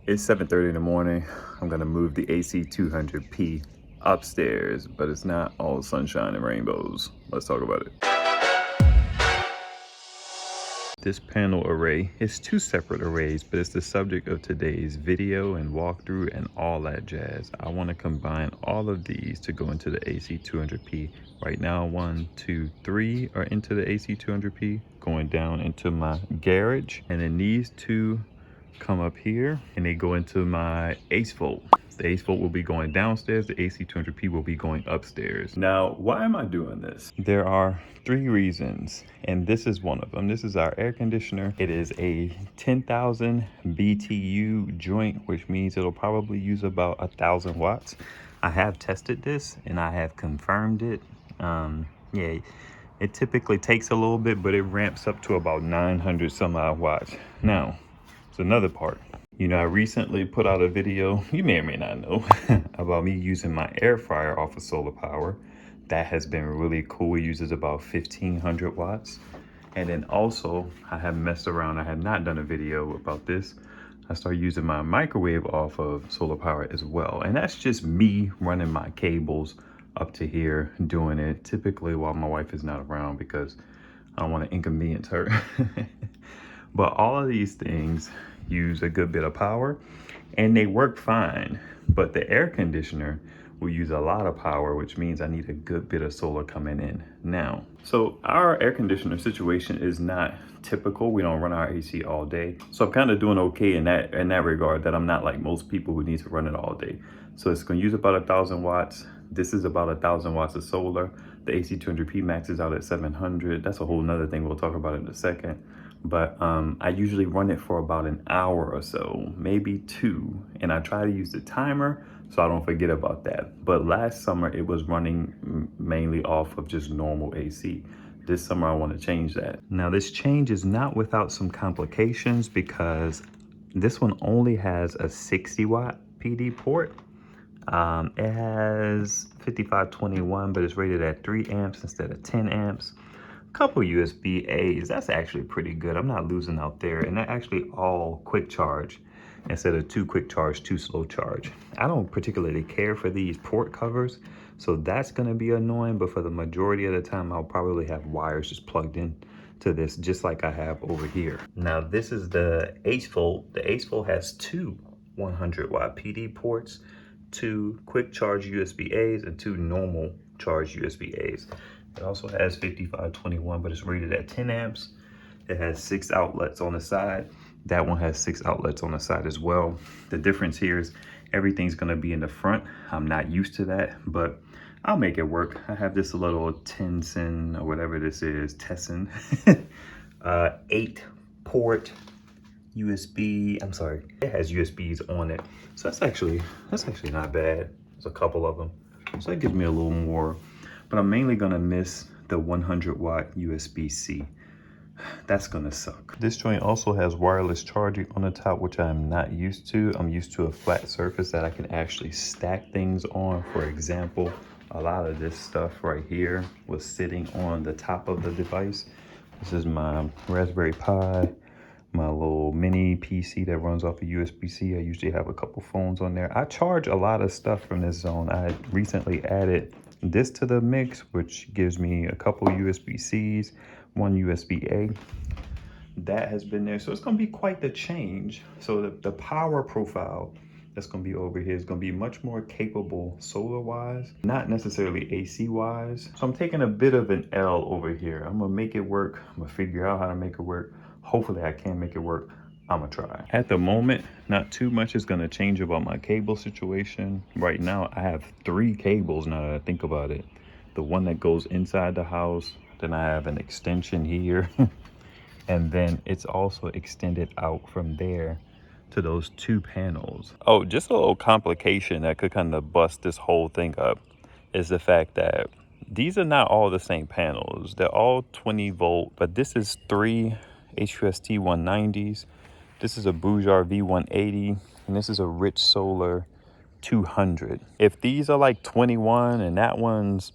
It's 7:30 in the morning. I'm gonna move the AC200P upstairs, but it's not all sunshine and rainbows. Let's talk about it. This panel array is two separate arrays, but it's the subject of today's video and walkthrough and all that jazz. I want to combine all of these to go into the AC200P. Right now, 1, 2, 3 are into the AC200P, going down into my garage, and then these two come up here and they go into my Ace Volt. The Ace Volt will be going downstairs, the AC200P will be going upstairs. Now, why am I doing this? There are 3 reasons, and this is one of them. This is our air conditioner. It is a 10,000 BTU joint, which means it'll probably use about 1,000 watts. I have tested this and I have confirmed it. Yeah, it typically takes a little bit, but it ramps up to about 900 some odd watts. Now, it's another part. You know, I recently put out a video, you may or may not know, about me using my air fryer off of solar power. That has been really cool. It uses about 1,500 watts. And then also, I have messed around. I had not done a video about this. I started using my microwave off of solar power as well. And that's just me running my cables up to here, doing it typically while my wife is not around because I don't want to inconvenience her. But all of these things use a good bit of power and they work fine. But the air conditioner will use a lot of power, which means I need a good bit of solar coming in now. So our air conditioner situation is not typical. We don't run our AC all day. So I'm kind of doing okay in that regard, that I'm not like most people who need to run it all day. So it's going to use about 1,000 watts. This is about 1,000 watts of solar. The AC200P maxes out at 700. That's a whole nother thing we'll talk about in a second. But I usually run it for about an hour or so, maybe 2. And I try to use the timer so I don't forget about that. But last summer it was running mainly off of just normal AC. This summer I want to change that. Now this change is not without some complications because this one only has a 60 watt PD port. It has 5521, but it's rated at 3 amps instead of 10 amps. Couple USB A's, that's actually pretty good. I'm not losing out there, and they're actually all quick charge instead of 2 quick charge, 2 slow charge. I don't particularly care for these port covers, so that's going to be annoying, but for the majority of the time I'll probably have wires just plugged in to this, just like I have over here. Now this is the Ace Volt. The Ace Volt has 2 100 watt PD ports, 2 quick charge USB A's, and 2 normal charge USB A's. It also has 5521, but it's rated at 10 amps. It has 6 outlets on the side. That one has 6 outlets on the side as well. The difference here is everything's gonna be in the front. I'm not used to that, but I'll make it work. I have this little Tenson or whatever this is, Tesson, 8 port USB, I'm sorry, it has USBs on it. So that's actually not bad. There's a couple of them. So that gives me a little more. But I'm mainly gonna miss the 100 watt USB-C. That's gonna suck. This joint also has wireless charging on the top, which I'm not used to. I'm used to a flat surface that I can actually stack things on. For example, a lot of this stuff right here was sitting on the top of the device. This is my Raspberry Pi, my little mini PC that runs off of USB-C. I usually have a couple phones on there. I charge a lot of stuff from this zone. I recently added this to the mix, which gives me a couple USB-Cs, 1 USB-A. That has been there. So it's going to be quite the change. So the power profile that's going to be over here is going to be much more capable solar-wise, not necessarily AC-wise. So I'm taking a bit of an L over here. I'm going to make it work. I'm going to figure out how to make it work. Hopefully I can make it work. I'm gonna try. At the moment, not too much is gonna change about my cable situation. Right now, I have 3 cables now that I think about it. The one that goes inside the house, then I have an extension here, and then it's also extended out from there to those 2 panels. Oh, just a little complication that could kind of bust this whole thing up is the fact that these are not all the same panels. They're all 20 volt, but this is 3 HUST 190s. This is a Boujar V180, and this is a Rich Solar 200. If these are like 21 and that one's,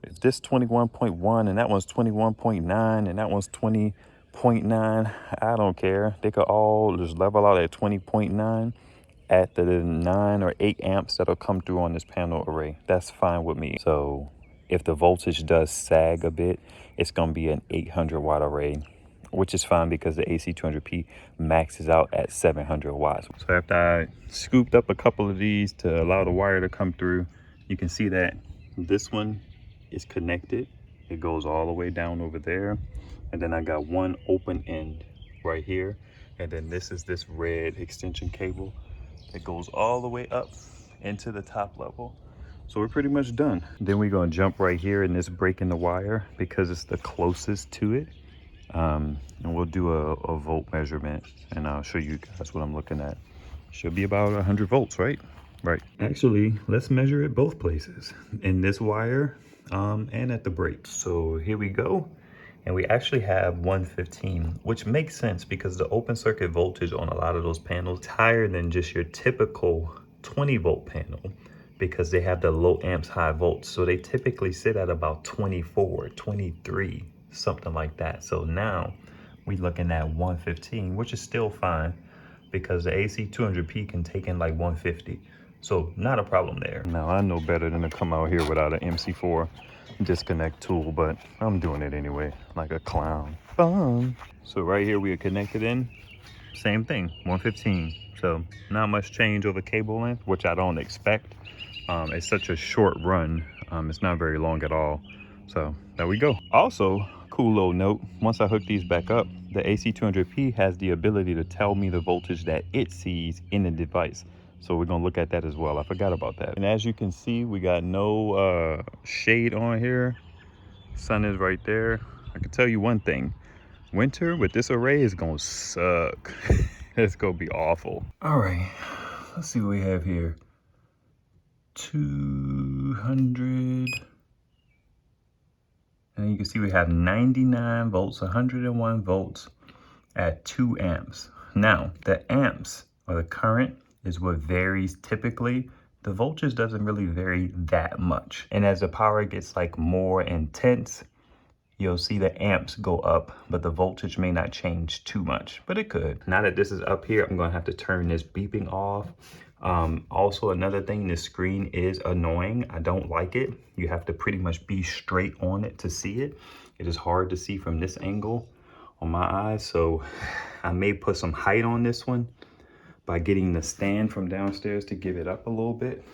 if this 21.1 and that one's 21.9 and that one's 20 0.9, I don't care. They could all just level out at 20.9 at the 9 or 8 amps that'll come through on this panel array. That's fine with me. So if the voltage does sag a bit, it's gonna be an 800 watt array, which is fine because the AC200P maxes out at 700 watts. So after I scooped up a couple of these to allow the wire to come through, you can see that this one is connected. It goes all the way down over there. And then I got one open end right here. And then this is this red extension cable that goes all the way up into the top level. So we're pretty much done. Then we're gonna jump right here in this break in the wire because it's the closest to it. And we'll do a volt measurement and I'll show you guys what I'm looking at. Should be about 100 volts, right? Right. Actually, let's measure it both places, in this wire and at the break. So here we go. And we actually have 115, which makes sense because the open circuit voltage on a lot of those panels is higher than just your typical 20 volt panel because they have the low amps, high volts. So they typically sit at about 24, 23, something like that. So now we're looking at 115, which is still fine because the AC200P can take in like 150. So not a problem there. Now I know better than to come out here without an MC4 disconnect tool, but I'm doing it anyway, like a clown. Fun. So right here we are connected in, same thing, 115. So not much change over cable length, which I don't expect. It's such a short run. It's not very long at all. So there we go. Also, cool little note, once I hook these back up, the AC200P has the ability to tell me the voltage that it sees in the device. So we're gonna look at that as well. I forgot about that. And as you can see, we got no shade on here. Sun is right there. I can tell you one thing, winter with this array is gonna suck. It's gonna be awful. All right, let's see what we have here. 200. And you can see we have 99 volts, 101 volts at 2 amps. Now, the amps or the current is what varies typically. The voltage doesn't really vary that much. And as the power gets like more intense, you'll see the amps go up, but the voltage may not change too much, but it could. Now that this is up here, I'm gonna have to turn this beeping off. Also another thing, this screen is annoying. I don't like it. You have to pretty much be straight on it to see it. It is hard to see from this angle on my eyes, so I may put some height on this one by getting the stand from downstairs to give it up a little bit.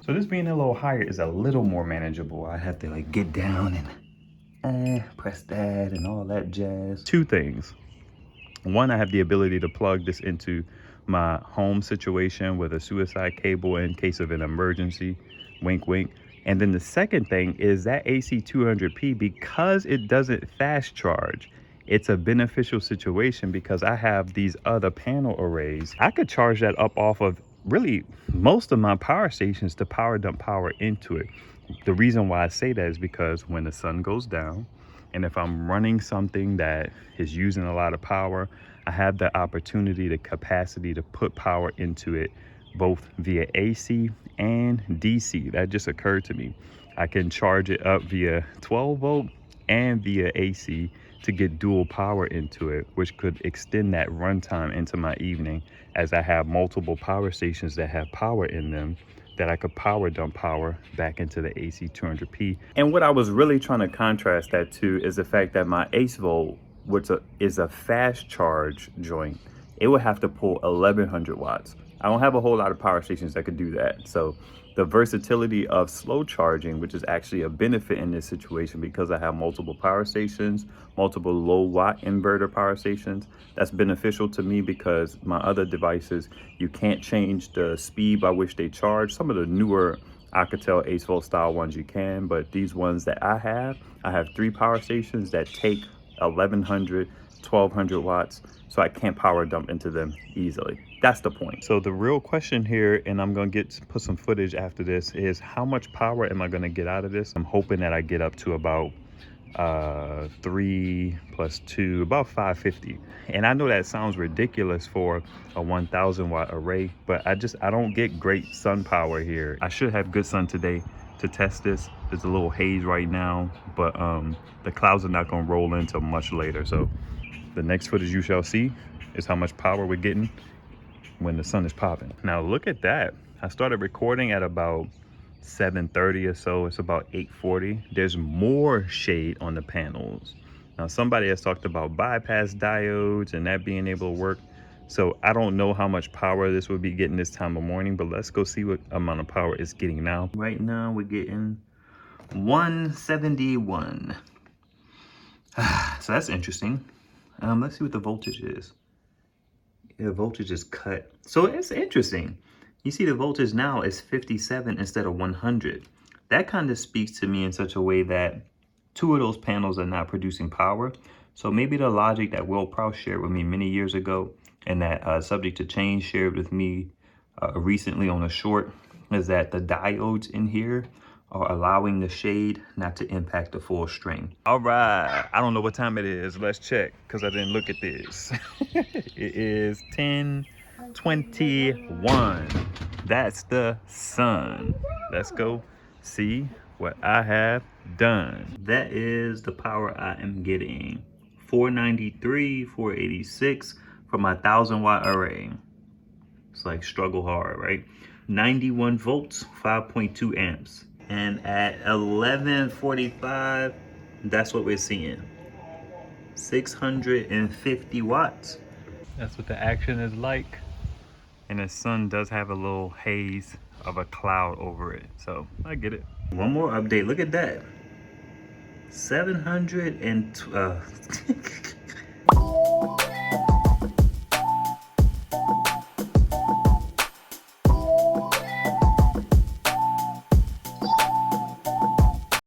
So this being a little higher is a little more manageable. I have to like get down and press that and all that jazz. Two things. One, I have the ability to plug this into my home situation with a suicide cable in case of an emergency, wink, wink. And then the second thing is that AC200P, because it doesn't fast charge, it's a beneficial situation because I have these other panel arrays. I could charge that up off of really most of my power stations to power dump power into it. The reason why I say that is because when the sun goes down, and if I'm running something that is using a lot of power, I have the opportunity, the capacity to put power into it, both via AC and DC. That just occurred to me. I can charge it up via 12 volt and via AC to get dual power into it, which could extend that runtime into my evening as I have multiple power stations that have power in them that I could power dump power back into the AC200P. And what I was really trying to contrast that to is the fact that my Ace Volt, which is a fast charge joint, it would have to pull 1100 watts. I don't have a whole lot of power stations that could do that. So the versatility of slow charging, which is actually a benefit in this situation because I have multiple power stations, multiple low watt inverter power stations, that's beneficial to me because my other devices, you can't change the speed by which they charge. Some of the newer Alcatel Ace Volt style ones you can, but these ones that I have 3 power stations that take 1100, 1200 watts, so I can't power dump into them easily. That's the point. So the real question here, and I'm gonna put some footage after this, is how much power am I gonna get out of this? I'm hoping that I get up to about 3 plus 2, about 550. And I know that sounds ridiculous for a 1000 watt array, but I don't get great sun power here. I should have good sun today, to test this. There's a little haze right now, but the clouds are not gonna roll in until much later. So the next footage you shall see is how much power we're getting when the sun is popping. Now look at that. I started recording at about 7:30 or so. It's about 8:40. There's more shade on the panels. Now somebody has talked about bypass diodes and that being able to work. So I don't know how much power this would be getting this time of morning, but let's go see what amount of power it's getting now. Right now we're getting 171. So that's interesting. Let's see what the voltage is. The voltage is cut. So it's interesting. You see the voltage now is 57 instead of 100. That kind of speaks to me in such a way that two of those panels are not producing power. So maybe the logic that Will Prowse shared with me many years ago and that Subject to Change shared with me recently on a short is that the diodes in here are allowing the shade not to impact the full string. All right, I don't know what time it is. Let's check because I didn't look at this. It is 10:21. That's the sun. Let's go see what I have done. That is the power I am getting. 493, 486 from my 1,000-watt array. It's like struggle hard, right? 91 volts, 5.2 amps. And at 11:45, that's what we're seeing. 650 watts. That's what the action is like. And the sun does have a little haze of a cloud over it. So I get it. One more update. Look at that. 700 and